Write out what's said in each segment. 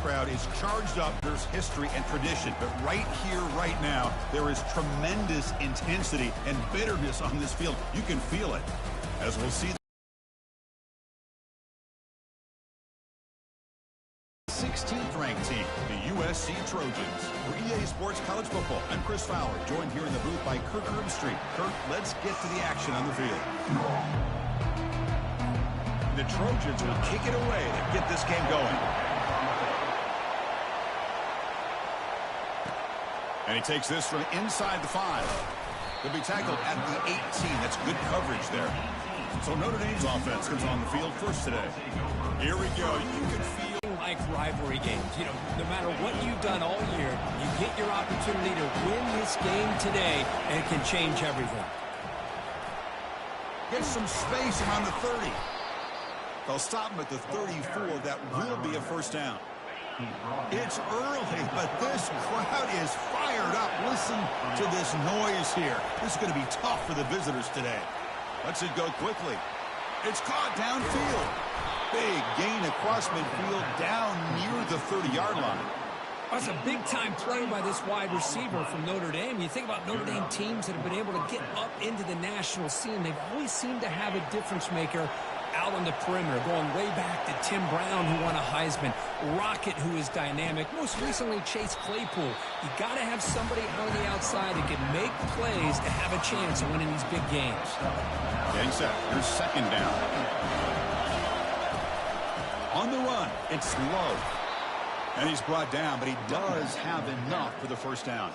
crowd is charged up. There's history and tradition. But right here, right now, there is tremendous intensity and bitterness on this field. You can feel it, as we'll see. 16th ranked team, the USC Trojans. For EA Sports College Football, I'm Chris Fowler, joined here in the booth by Kirk Herbstreit. Kirk, let's get to the action on the field. The Trojans will kick it away to get this game going. And he takes this from inside the 5. He'll be tackled at the 18. That's good coverage there. So Notre Dame's offense comes on the field first today. Here we go. You can feel like rivalry games. You know, no matter what you've done all year, you get your opportunity to win this game today, and it can change everything. Get some space around the 30. They'll stop him at the 34. That will be a first down. It's early, but this crowd is fired up. Listen to this noise here. This is going to be tough for the visitors today. Let's it go quickly. It's caught downfield. Big gain across midfield down near the 30-yard line. That's a big-time play by this wide receiver from Notre Dame. You think about Notre Dame teams that have been able to get up into the national scene. They've always seemed to have a difference maker out on the perimeter, going way back to Tim Brown, who won a Heisman, Rocket, who is dynamic, most recently Chase Claypool. You got to have somebody out on the outside that can make plays to have a chance of winning these big games. Getting set. Here's second down. On the run, it's low. And he's brought down, but he does have enough for the first down.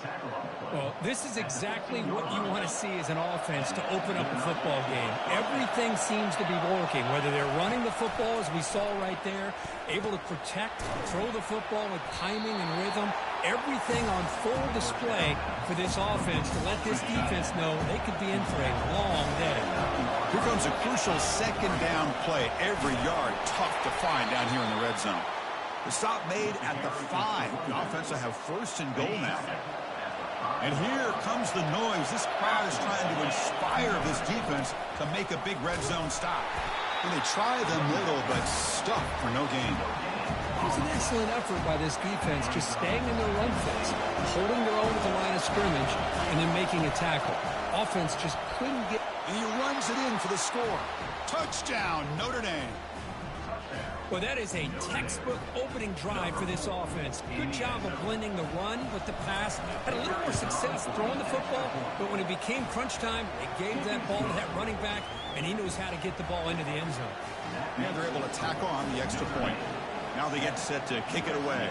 Well, this is exactly what you want to see as an offense to open up a football game. Everything seems to be working, whether they're running the football, as we saw right there, able to protect, throw the football with timing and rhythm. Everything on full display for this offense to let this defense know they could be in for a long day. Here comes a crucial second down play. Every yard tough to find down here in the red zone. The stop made at the 5. The offense will have first and goal now. And here comes the noise. This crowd is trying to inspire this defense to make a big red zone stop. And they try the middle, but stuck for no gain. It was an excellent effort by this defense, just staying in their run fence, holding their own at the line of scrimmage, and then making a tackle. Offense just couldn't get... And he runs it in for the score. Touchdown, Notre Dame. Well, that is a textbook opening drive for this offense. Good job of blending the run with the pass. Had a little more success throwing the football, but when it became crunch time, they gave that ball to that running back, and he knows how to get the ball into the end zone. And they're able to tackle on the extra point. Now they get set to kick it away.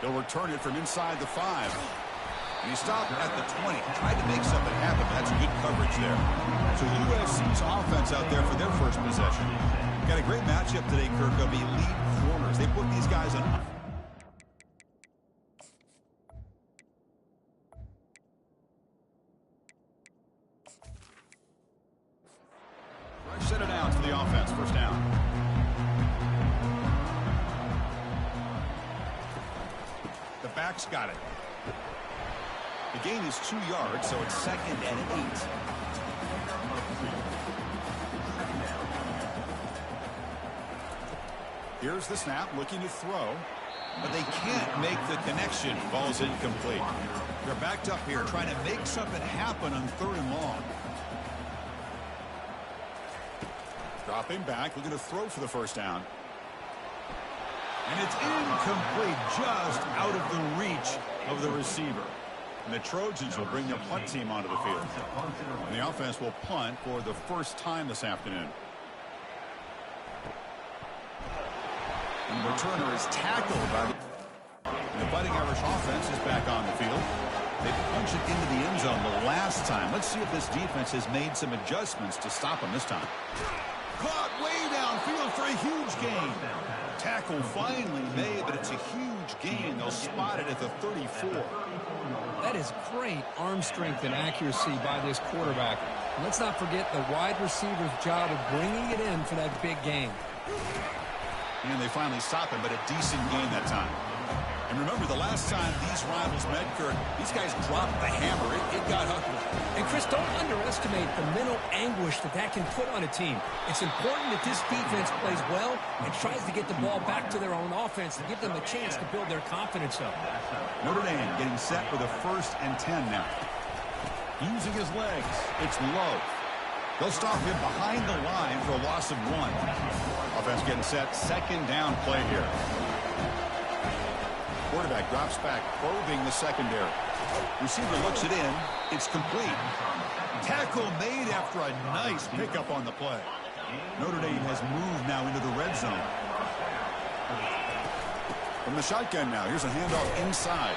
They'll return it from inside the 5. And he stopped at the 20. Tried to make something happen, but that's good coverage there. So USC's offense out there for their first possession. Got a great matchup today, Kirk, of elite corners. They put these guys on... Set it out to the offense. First down. The back's got it. The gain is 2 yards, so it's second and 8. Here's the snap, looking to throw, but they can't make the connection. Ball's incomplete. They're backed up here, trying to make something happen on 3rd and long. Dropping back, looking to throw for the first down. And it's incomplete, just out of the reach of the receiver. And the Trojans will bring their punt team onto the field. And the offense will punt for the first time this afternoon. And the returner is tackled by the Fighting Irish offense is back on the field. They punch it into the end zone the last time. Let's see if this defense has made some adjustments to stop them this time. Caught way downfield for a huge gain. Tackle finally made, but it's a huge gain. They'll spot it at the 34. That is great arm strength and accuracy by this quarterback. And let's not forget the wide receiver's job of bringing it in for that big gain. And they finally stop him, but a decent gain that time. And remember, the last time these rivals met, Kirk, these guys dropped the hammer. It got ugly. And, Chris, don't underestimate the mental anguish that can put on a team. It's important that this defense plays well and tries to get the ball back to their own offense to give them a chance to build their confidence up. Notre Dame getting set for the 1st and 10 now. Using his legs. It's low. They'll stop him behind the line for a loss of 1. Offense getting set. 2nd down play here. Quarterback drops back, probing the secondary. Receiver looks it in. It's complete. Tackle made after a nice pickup on the play. Notre Dame has moved now into the red zone. From the shotgun now, here's a handoff inside.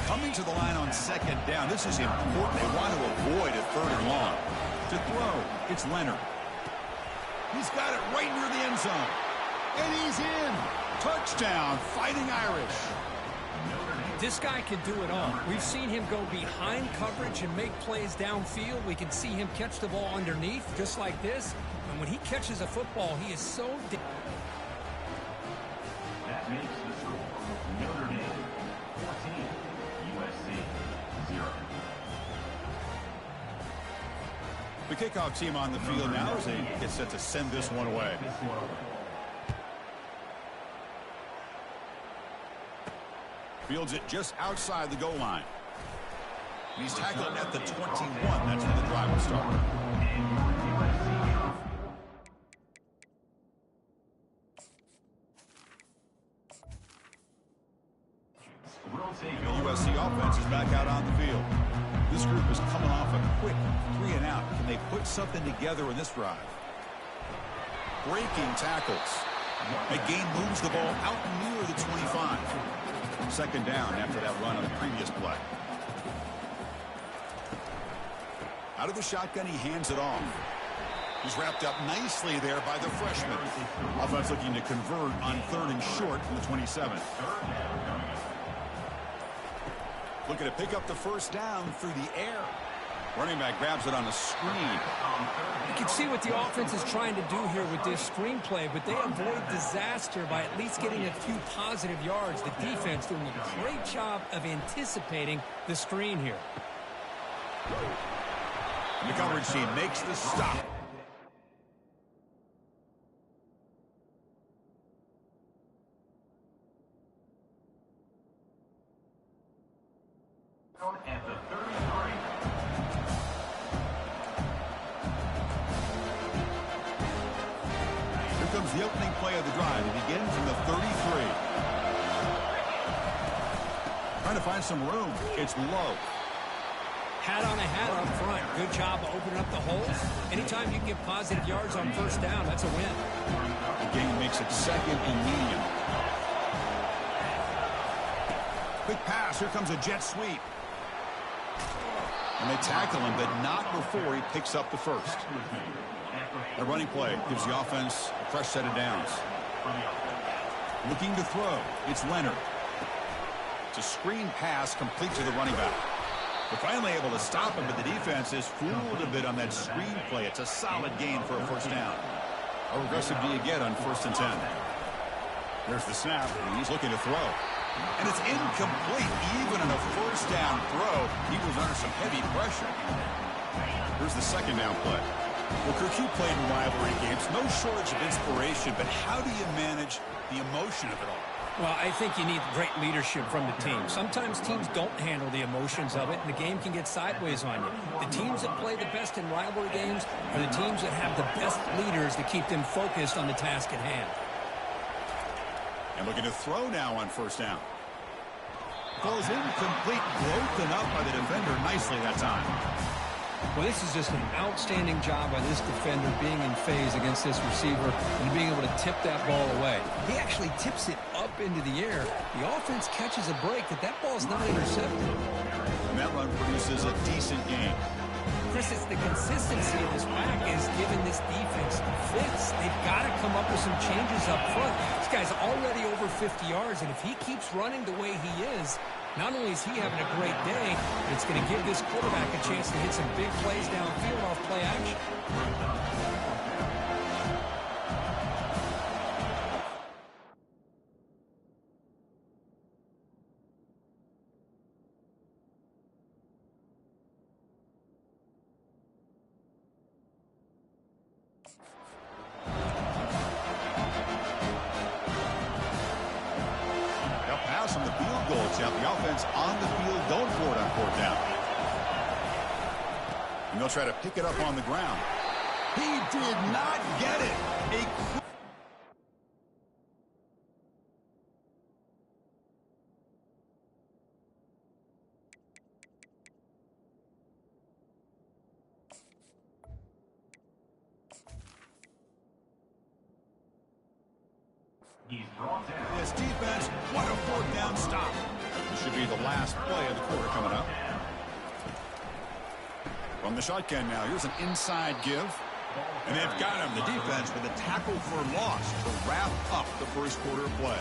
Coming to the line on 2nd down. This is important. They want to avoid a 3rd and long. To throw, it's Leonard. He's got it right near the end zone. And he's in. Touchdown, Fighting Irish. This guy can do it all. We've seen him go behind coverage and make plays downfield. We can see him catch the ball underneath, just like this. And when he catches a football, he is so... That makes the score Notre Dame 14, USC 0. The kickoff team on the field now as they get set to send this one away. Fields it just outside the goal line. And he's tackled at the 21. That's where the drive will start. The USC offense is back out on the field. This group is coming off a quick 3 and out. Can they put something together in this drive? Breaking tackles. McGain moves the ball out near the 25. 2nd down after that run on the previous play. Out of the shotgun, he hands it off. He's wrapped up nicely there by the freshman. Offense looking to convert on 3rd and short from the 27. Looking to pick up the 1st down through the air. Running back grabs it on a screen. You can see what the offense is trying to do here with this screenplay, but they avoid disaster by at least getting a few positive yards. The defense doing a great job of anticipating the screen here. The coverage team makes the stop. At the 33. Here comes the opening play of the drive. It begins from the 33. Trying to find some room. It's low. Hat on a hat up front. Good job of opening up the holes. Anytime you can get positive yards on 1st down, that's a win. The game makes it 2nd and medium. Quick pass. Here comes a jet sweep. And they tackle him, but not before he picks up the 1st. The running play gives the offense a fresh set of downs. Looking to throw. It's Leonard. It's a screen pass complete to the running back. They're finally able to stop him, but the defense is fooled a bit on that screen play. It's a solid gain for a 1st down. How aggressive do you get on 1st and 10? There's the snap, and he's looking to throw. And it's incomplete. Even on a 1st down throw, he was under some heavy pressure. Here's the 2nd down play. Well, Kirk, you played in rivalry games. No shortage of inspiration, but how do you manage the emotion of it all? Well, I think you need great leadership from the team. Sometimes teams don't handle the emotions of it, and the game can get sideways on you. The teams that play the best in rivalry games are the teams that have the best leaders to keep them focused on the task at hand. And looking to throw now on 1st down. Falls incomplete, broken up by the defender nicely that time. Well, this is just an outstanding job by this defender being in phase against this receiver and being able to tip that ball away. He actually tips it up into the air. The offense catches a break, but that ball is not intercepted. And that run produces a decent gain. Chris, it's the consistency of this back is giving this defense fits. They've got to come up with some changes up front. This guy's already over 50 yards, and if he keeps running the way he is, not only is he having a great day, but it's going to give this quarterback a chance to hit some big plays downfield off play action. pass on the field goal attempt. The offense on the field going for it on fourth down. And they'll try to pick it up on the ground. He did not get it. He's brought down. This defense, what a fourth down stop. This should be the last play of the quarter coming up. From the shotgun now, here's an inside give. And they've got him, the defense, with a tackle for loss to wrap up the first quarter of play.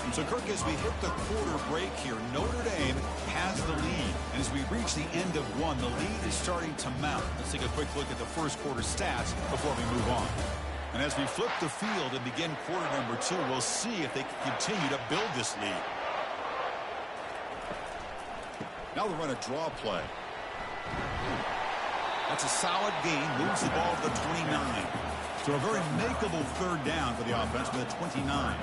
And so, Kirk, as we hit the quarter break here, Notre Dame has the lead. And as we reach the end of one, the lead is starting to mount. Let's take a quick look at the first quarter stats before we move on. And as we flip the field and begin quarter number 2, we'll see if they can continue to build this lead. Now they'll run a draw play. That's a solid gain, moves the ball to the 29. So a very makeable third down for the offense with a 29.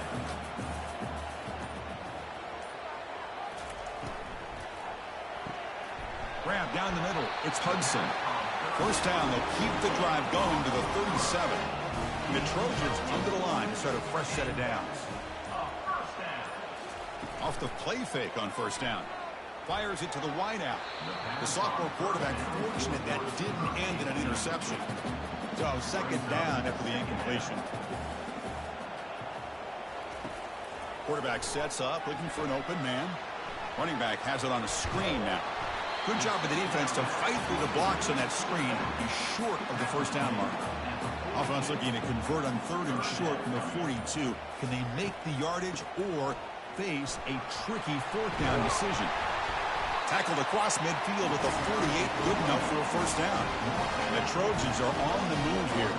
Grab down the middle. It's Hudson. First down, they'll keep the drive going to the 37. The Trojans under the line to start a fresh set of downs. Off the play fake on first down. Fires it to the wideout. The sophomore quarterback fortunate that didn't end in an interception. So second down after the incompletion. Quarterback sets up, looking for an open man. Running back has it on a screen now. Good job by the defense to fight through the blocks on that screen. He's short of the first down mark. Offense looking to convert on third and short from the 42. Can they make the yardage or face a tricky fourth down decision? Tackled across midfield with a 48, good enough for a first down. And the Trojans are on the move here.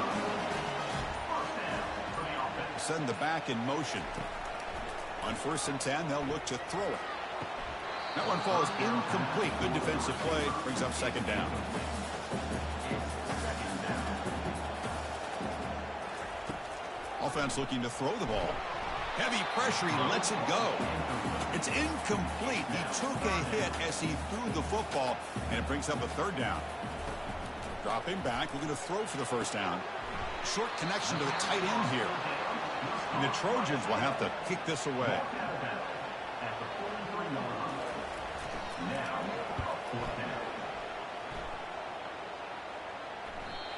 Send the back in motion. On first and 10, they'll look to throw it. That one falls incomplete. Good defensive play. Brings up second down. Offense looking to throw the ball. Heavy pressure. He lets it go. It's incomplete. He took a hit as he threw the football, and it brings up a third down. Dropping back. Looking to throw for the first down. Short connection to the tight end here. And the Trojans will have to kick this away.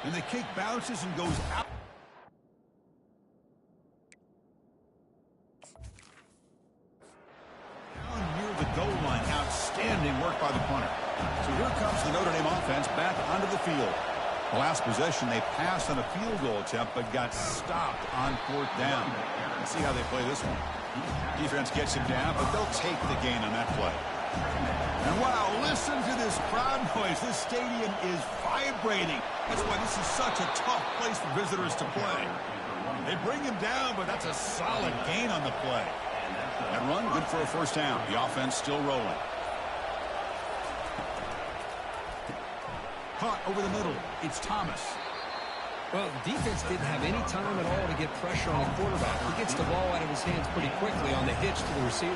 And the kick bounces and goes out. Down near the goal line. Outstanding work by the punter. So here comes the Notre Dame offense back onto the field. The last possession, they passed on a field goal attempt, but got stopped on fourth down. Let's see how they play this one. Defense gets him down, but they'll take the gain on that play. And wow, listen to this crowd noise. This stadium is vibrating. That's why this is such a tough place for visitors to play. They bring him down, but that's a solid gain on the play. That run, good for a first down. The offense still rolling. Caught over the middle. It's Thomas. Well, the defense didn't have any time at all to get pressure on the quarterback. He gets the ball out of his hands pretty quickly on the hitch to the receiver.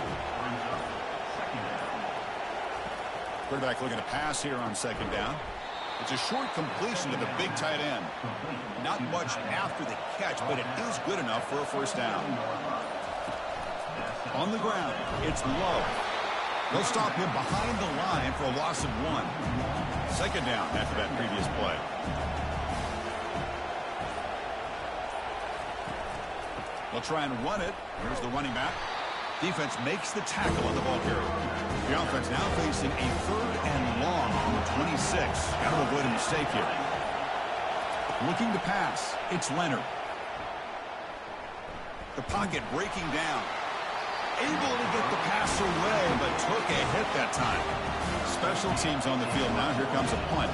Quarterback looking to pass here on second down. It's a short completion to the big tight end. Not much after the catch, but it is good enough for a first down. On the ground, it's Lowe. They'll stop him behind the line for a loss of 1. Second down after that previous play. They'll try and run it. Here's the running back. Defense makes the tackle on the ball carrier. The offense now facing a third and long from the 26. Got to avoid a mistake here. Looking to pass. It's Leonard. The pocket breaking down. Able to get the pass away, but took a hit that time. Special teams on the field now. Here comes a punt.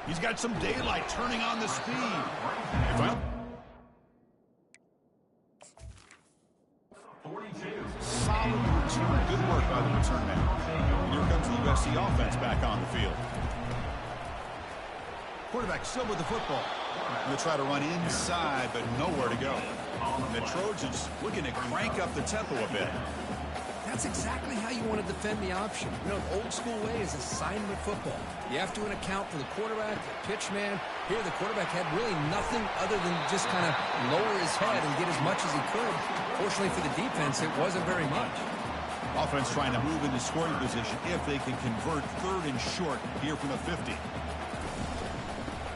He's got some daylight turning on the speed. 42. Solid return. Good work by the return man. Here comes the USC offense back on the field. Quarterback still with the football. They try to run inside, but nowhere to go. And the Trojans looking to crank up the tempo a bit. That's exactly how you want to defend the option. You know, the old school way is assignment football. You have to account for the quarterback, the pitch man. Here, the quarterback had really nothing other than just kind of lower his head and get as much as he could. Fortunately for the defense, it wasn't very much. Offense trying to move into scoring position if they can convert 3rd and short here from the 50.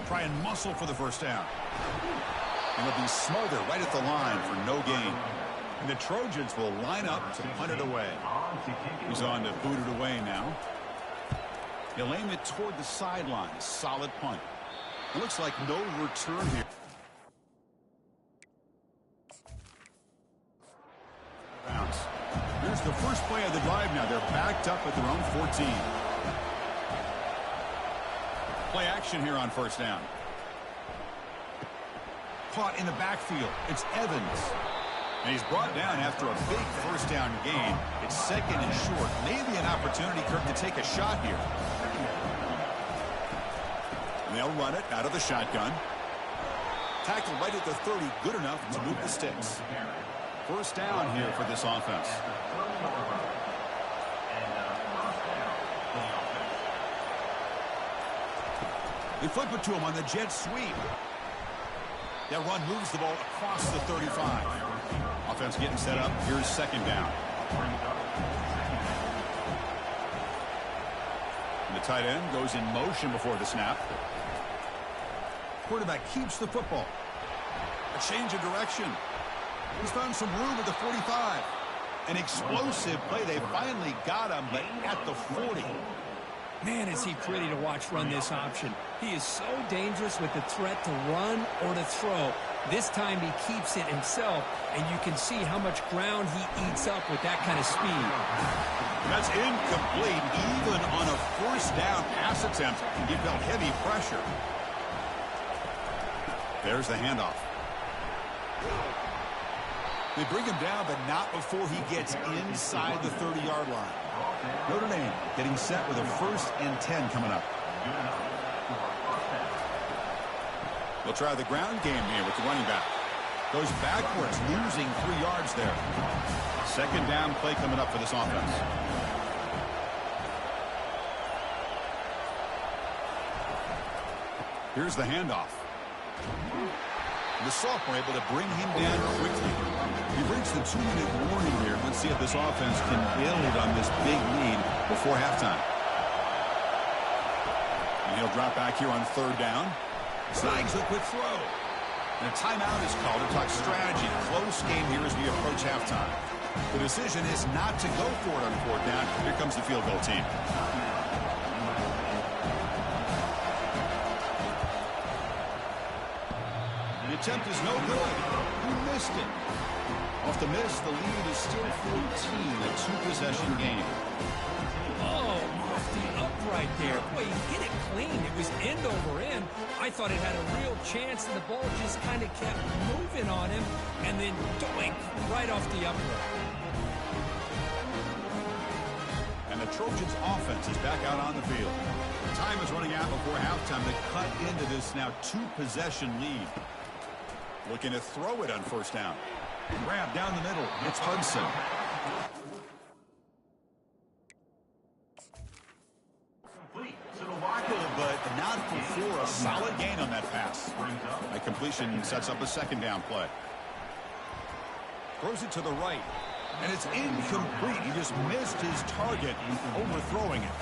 Try and muscle for the first down. And they'll be smothered right at the line for no gain. And the Trojans will line up to punt it away. He's on to boot it away now. He'll aim it toward the sideline. Solid punt. It looks like no return here. Bounce. Here's the first play of the drive now. They're backed up at their own 14. Play action here on first down. Caught in the backfield. It's Evans. And he's brought down after a big first down gain. It's 2nd and short. Maybe an opportunity, Kirk, to take a shot here. And they'll run it out of the shotgun. Tackled right at the 30. Good enough to move the sticks. First down here for this offense. They flip it to him on the jet sweep. That run moves the ball across the 35. Offense getting set up. Here's 2nd down. And the tight end goes in motion before the snap. Quarterback keeps the football. A change of direction. He's found some room at the 45. An explosive play. They finally got him, but at the 40. Man, is he pretty to watch run this option. He is so dangerous with the threat to run or to throw. This time he keeps it himself, and you can see how much ground he eats up with that kind of speed. That's incomplete. Even on a first down pass attempt, he felt heavy pressure. There's the handoff. They bring him down, but not before he gets inside the 30-yard line. Notre Dame getting set with a 1st and 10 coming up. They'll try the ground game here with the running back. Goes backwards, losing 3 yards there. 2nd down play coming up for this offense. Here's the handoff. The sophomore able to bring him down quickly. We've reached the 2-minute warning here. Let's see if this offense can build on this big lead before halftime. And he'll drop back here on 3rd down. Snags a quick throw. And a timeout is called to talk strategy. Close game here as we approach halftime. The decision is not to go for it on 4th down. Here comes the field goal team. The attempt is no good. He missed it. Off the miss, the lead is still 14, a 2-possession game. Oh, off the upright there. Boy, he hit it clean. It was end over end. I thought it had a real chance, and the ball just kind of kept moving on him, and then doink, right off the upright. And the Trojans' offense is back out on the field. Time is running out before halftime to cut into this now 2-possession lead. Looking to throw it on first down. Grab down the middle. It's Hudson. But not before a solid gain on that pass. That completion sets up a 2nd down play. Throws it to the right. And it's incomplete. He just missed his target, overthrowing it.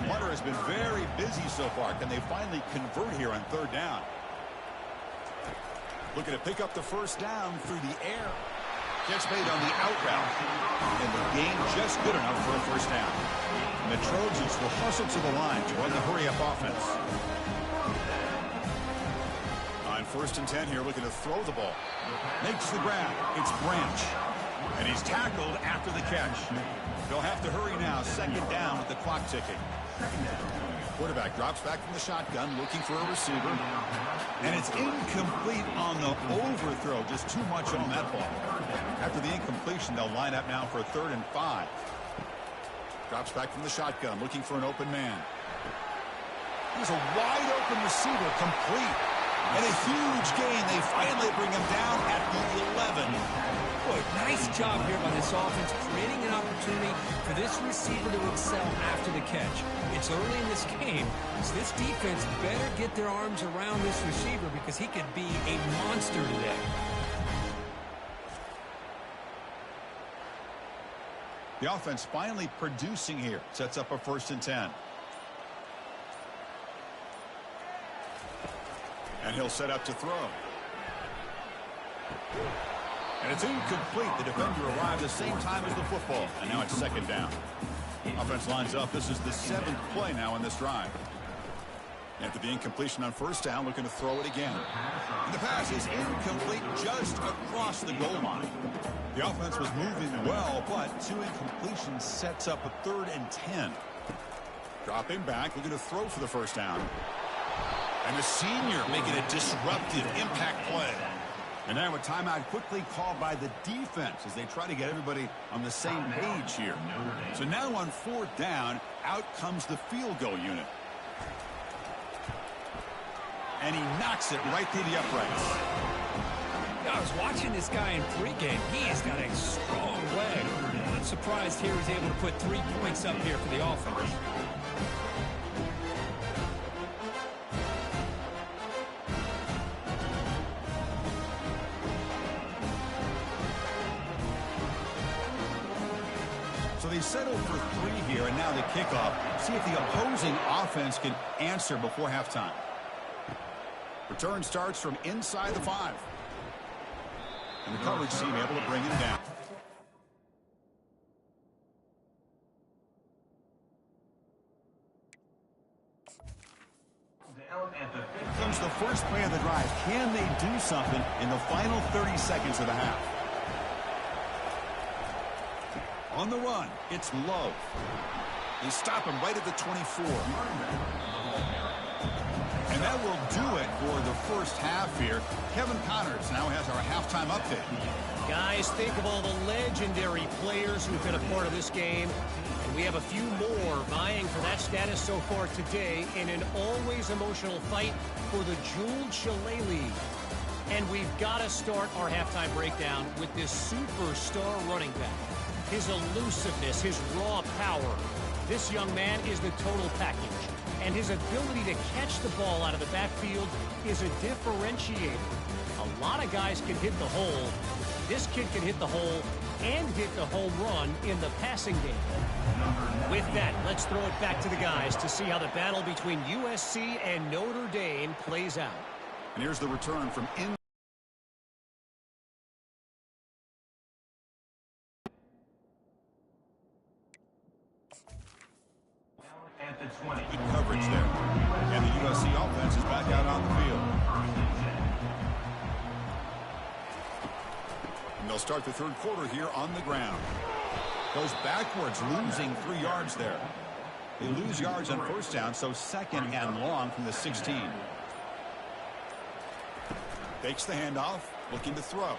The punter has been very busy so far. Can they finally convert here on 3rd down? Looking to pick up the first down through the air. Catch made on the out route. And the gain just good enough for a first down. And the Trojans will hustle to the line to run the hurry-up offense. On 1st and 10 here, looking to throw the ball. Makes the grab. It's Branch. And he's tackled after the catch. They'll have to hurry now. 2nd down with the clock ticking. Quarterback drops back from the shotgun, looking for a receiver. And it's incomplete on the overthrow. Just too much on that ball. After the incompletion, they'll line up now for a 3rd and 5. Drops back from the shotgun, looking for an open man. There's a wide open receiver, complete. And a huge gain. They finally bring him down at the 11. Boy, nice job here by this offense, creating an opportunity for this receiver to excel after the catch. It's early in this game, so this defense better get their arms around this receiver because he could be a monster today. The offense finally producing here. Sets up a 1st and 10. And he'll set up to throw. And it's incomplete. The defender arrived the same time as the football. And now it's 2nd down. Offense lines up. This is the 7th play now in this drive. After the incompletion on 1st down, looking to throw it again. And the pass is incomplete just across the goal line. The offense was moving well, but 2 incompletions sets up a 3rd and 10. Dropping back, looking to throw for the 1st down. And the senior making a disruptive impact play. And now a timeout quickly called by the defense as they try to get everybody on the same page here. So now on 4th down, out comes the field goal unit. And he knocks it right through the uprights. I was watching this guy in pregame. He has got a strong leg. I'm surprised here he's able to put 3 points up here for the offense. So they settle for 3 here, and now the kickoff. See if the opposing offense can answer before halftime. Return starts from inside the 5. And the coverage team able to bring him down. Here comes the first play of the drive. Can they do something in the final 30 seconds of the half? On the run, it's Love. They stop him right at the 24. And that will do it for the first half here. Kevin Connors now has our halftime update. Guys, think of all the legendary players who've been a part of this game. And we have a few more vying for that status so far today in an always emotional fight for the Jeweled Shillelagh. And we've got to start our halftime breakdown with this superstar running back. His elusiveness, his raw power. This young man is the total package. And his ability to catch the ball out of the backfield is a differentiator. A lot of guys can hit the hole. This kid can hit the hole and hit the home run in the passing game. With that, let's throw it back to the guys to see how the battle between USC and Notre Dame plays out. And here's the return from in. At the 20. Good coverage there. And the USC offense is back out on the field. And they'll start the 3rd quarter here on the ground. Goes backwards, losing 3 yards there. They lose yards on 1st down, so 2nd and long from the 16. Takes the handoff, looking to throw.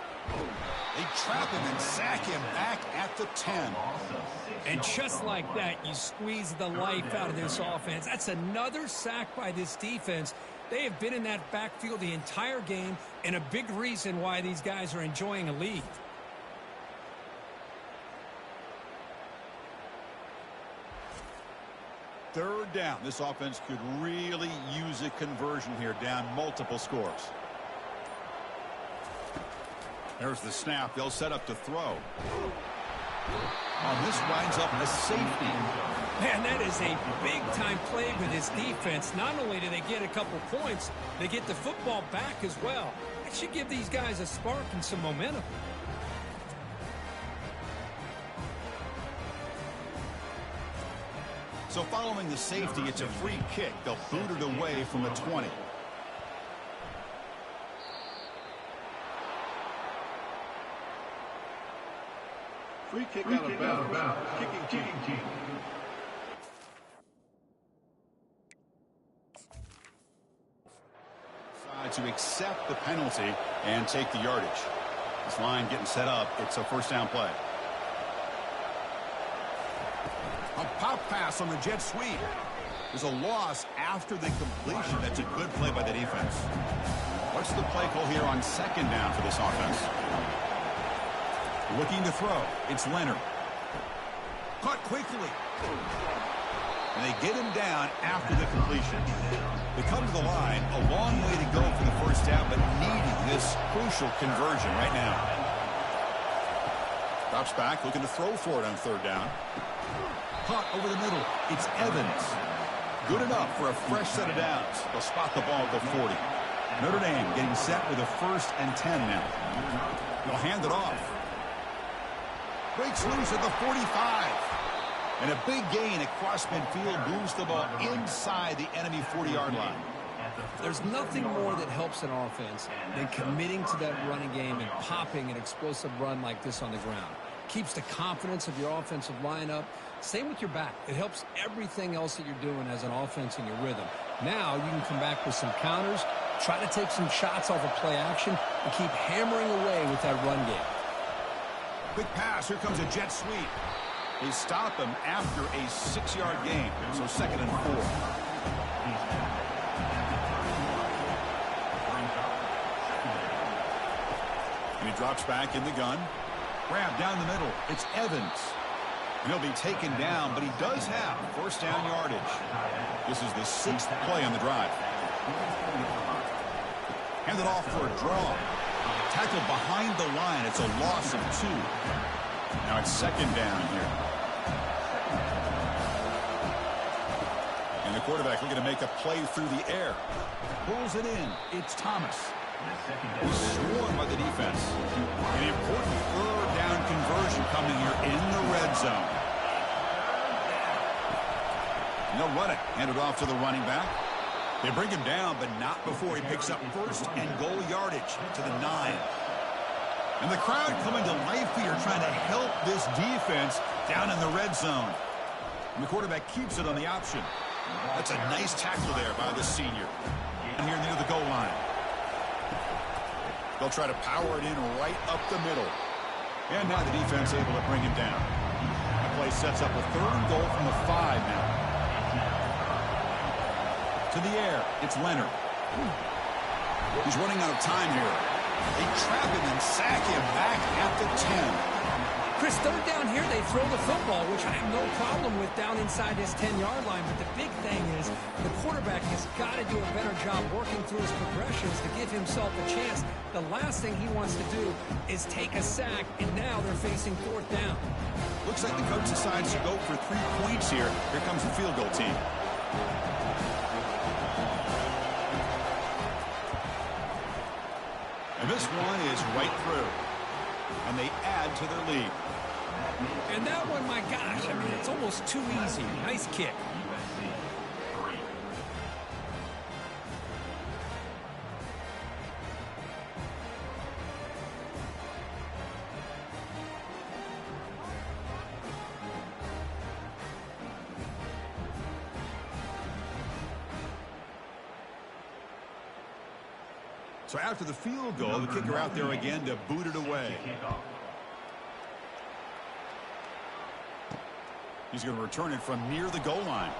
They trap him and sack him back at the 10. And just like that, you squeeze the life out of this offense. That's another sack by this defense. They have been in that backfield the entire game, and a big reason why these guys are enjoying a lead. Third down. This offense could really use a conversion here, down multiple scores. There's the snap. They'll set up to throw. Oh, this winds up a safety. Man, that is a big-time play with this defense. Not only do they get a couple points, they get the football back as well. That should give these guys a spark and some momentum. So following the safety, it's a free kick. They'll boot it away from the 20. Free kick out of bounds. Kicking team. To accept the penalty and take the yardage. This line getting set up. It's a 1st down play. A pop pass on the jet sweep. There's a loss after the completion. That's a good play by the defense. What's the play call here on second down for this offense? Looking to throw. It's Leonard. Caught quickly. And they get him down after the completion. They come to the line. A long way to go for the first down, but needing this crucial conversion right now. Drops back, looking to throw for it on third down. Caught over the middle. It's Evans. Good enough for a fresh set of downs. They'll spot the ball at the 40. Notre Dame getting set with a 1st and 10 now. They'll hand it off. Breaks loose at the 45. And a big gain across midfield moves the ball inside the enemy 40-yard line. There's nothing more that helps an offense than committing to that running game and popping an explosive run like this on the ground. Keeps the confidence of your offensive line up. Same with your back. It helps everything else that you're doing as an offense in your rhythm. Now you can come back with some counters, try to take some shots off of play action, and keep hammering away with that run game. Quick pass. Here comes a jet sweep. They stop him after a 6-yard gain. So 2nd and 4. And he drops back in the gun. Grab down the middle. It's Evans. And he'll be taken down, but he does have 1st down yardage. This is the 6th play on the drive. Hand it off for a draw. Tackled behind the line. It's a loss of 2. Now it's 2nd down here. And the quarterback looking to make a play through the air. Pulls it in. It's Thomas. He's swarmed by the defense. An important 3rd down conversion coming here in the red zone. And they'll run it. Hand it off to the running back. They bring him down, but not before he picks up 1st and goal yardage to the 9. And the crowd coming to life here, trying to help this defense down in the red zone. And the quarterback keeps it on the option. That's a nice tackle there by the senior. And here near the goal line. They'll try to power it in right up the middle. And now the defense able to bring him down. The play sets up a 3rd and goal from the 5 now. To the air, it's Leonard. He's running out of time here. They trap him and sack him back at the 10. Chris, 3rd down here, they throw the football, which I have no problem with down inside his 10-yard line. But the big thing is the quarterback has got to do a better job working through his progressions to give himself a chance. The last thing he wants to do is take a sack, and now they're facing 4th down. Looks like the coach decides to go for 3 points here. Here comes the field goal team. And this one is right through. And they add to their lead. And that one, my gosh, I mean, it's almost too easy. Nice kick. So after the field goal, the kicker out there again to boot it away. He's going to return it from near the goal line.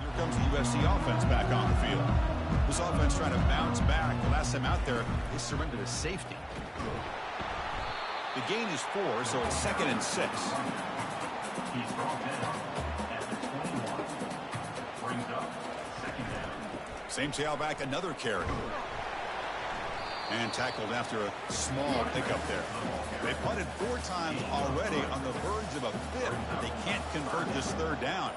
Here comes the USC offense back on the field. This offense trying to bounce back. The last time out there, they surrendered a safety. The gain is 4, so it's 2nd and 6. He's brought down at the 21. Brings up 2nd down. Same tailback, another carry. And tackled after a small pickup there. They punted 4 times already, on the verge of a 5th. But they can't convert this 3rd down.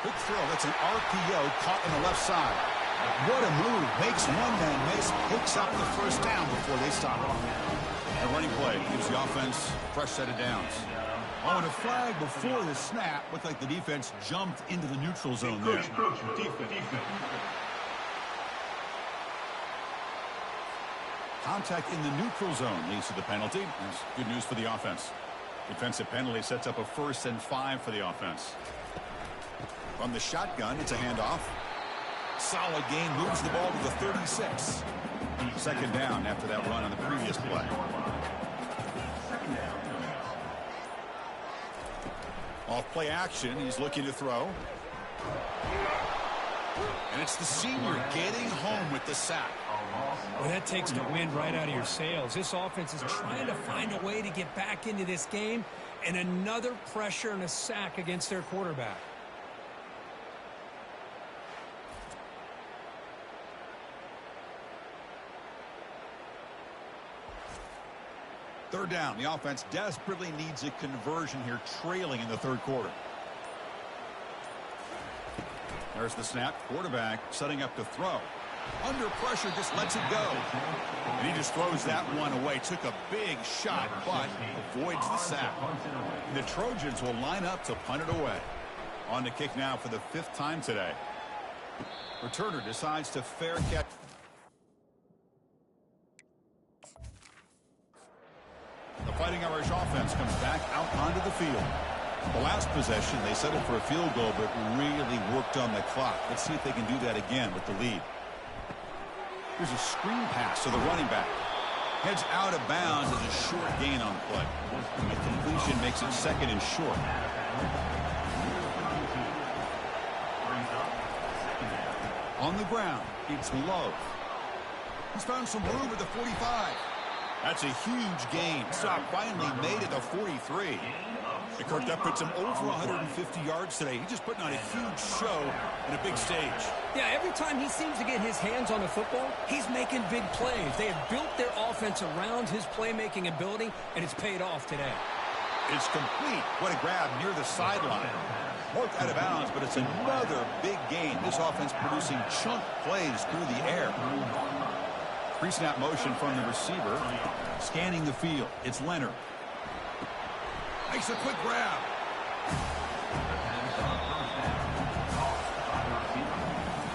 Quick throw. That's an RPO caught on the left side. What a move. Makes one man miss. Picks up the 1st down before they stop it. A running play gives the offense a fresh set of downs. Oh, and a flag before the snap. Looked like the defense jumped into the neutral zone there. Defense. Contact in the neutral zone leads to the penalty. That's good news for the offense. Defensive penalty sets up a 1st and 5 for the offense. From the shotgun, it's a handoff. Solid gain, moves the ball to the 36. Second down after that run on the previous play. Off play action, he's looking to throw. And it's the senior getting home with the sack. Well, that takes the wind right out of your sails. This offense is trying to find a way to get back into this game, and another pressure and a sack against their quarterback. Third down. The offense desperately needs a conversion here, trailing in the third quarter. There's the snap. Quarterback setting up to throw. Under pressure, just lets it go. And he just throws that one away. Took a big shot, but avoids the sack. The Trojans will line up to punt it away. On to kick now for the 5th time today. Returner decides to fair catch. The Fighting Irish offense comes back out onto the field. The last possession, they settled for a field goal, but really worked on the clock. Let's see if they can do that again with the lead. Here's a screen pass to the running back. Heads out of bounds as a short gain on the play. And the completion makes it 2nd and short. On the ground, it's Love. He's found some room at the 45. That's a huge gain. Stop finally made at the 43. And Kirk, that puts him over 150 yards today. He's just putting on a huge show in a big stage. Yeah, every time he seems to get his hands on the football, he's making big plays. They have built their offense around his playmaking ability, and it's paid off today. It's complete. What a grab near the sideline. Marked out of bounds, but it's another big gain. This offense producing chunk plays through the air. Pre-snap motion from the receiver. Scanning the field. It's Leonard. Makes a quick grab.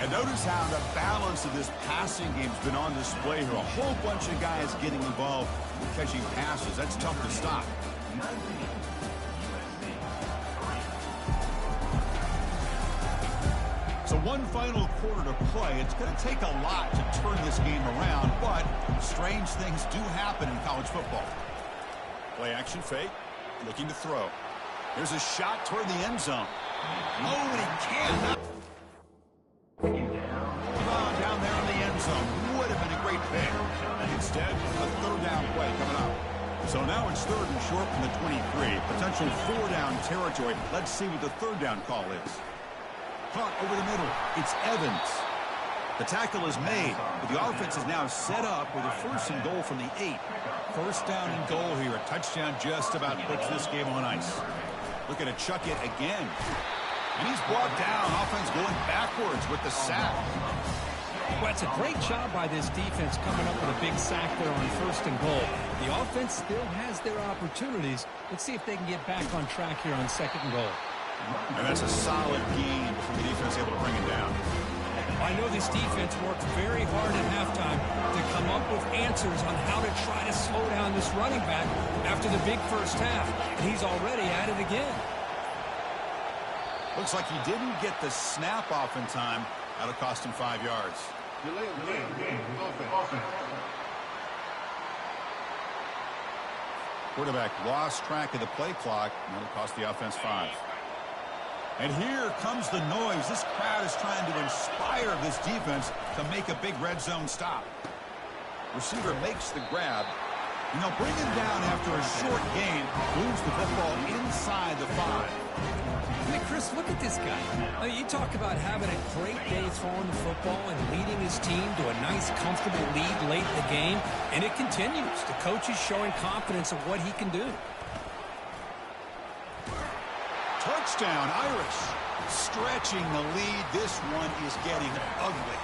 And notice how the balance of this passing game has been on display here. A whole bunch of guys getting involved with catching passes. That's tough to stop. So one final quarter to play. It's going to take a lot to turn this game around, but strange things do happen in college football. Play action fake. Looking to throw. There's a shot toward the end zone. Oh, and he can't. Down there in the end zone. Would have been a great pick. Instead, a 3rd down play coming up. So now it's 3rd and short from the 23. Potential 4-down territory. Let's see what the 3rd down call is. Caught over the middle. It's Evans. The tackle is made, but the offense is now set up with a 1st and goal from the 8. 1st down and goal here. A touchdown just about puts this game on ice. Looking to chuck it again. And he's brought down. Offense going backwards with the sack. Well, it's a great job by this defense coming up with a big sack there on 1st and goal. The offense still has their opportunities. Let's see if they can get back on track here on 2nd and goal. And that's a solid gain before the defense able to bring it down. I know this defense worked very hard at halftime to come up with answers on how to try to slow down this running back after the big 1st half. And he's already at it again. Looks like he didn't get the snap off in time. That'll cost him 5 yards. Delay of game. Offense. Quarterback lost track of the play clock, and that'll cost the offense 5. And here comes the noise. This crowd is trying to inspire this defense to make a big red zone stop. Receiver makes the grab. And they'll bring him down after a short gain. Moves the football inside the 5. I mean, Chris, look at this guy. I mean, you talk about having a great day throwing the football and leading his team to a nice, comfortable lead late in the game, and it continues. The coach is showing confidence of what he can do. Touchdown, Irish. Stretching the lead. This one is getting ugly.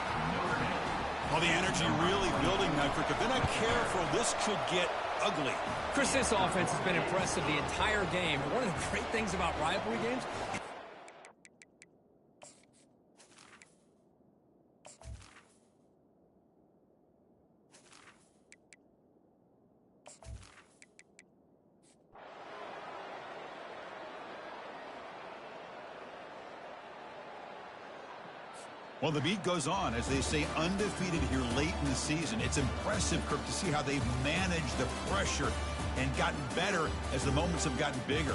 Well, the energy really building now. If they're not careful, this could get ugly. Chris, this offense has been impressive the entire game. And one of the great things about rivalry games Well, the beat goes on as they stay undefeated here late in the season. It's impressive, Kirk, to see how they've managed the pressure and gotten better as the moments have gotten bigger.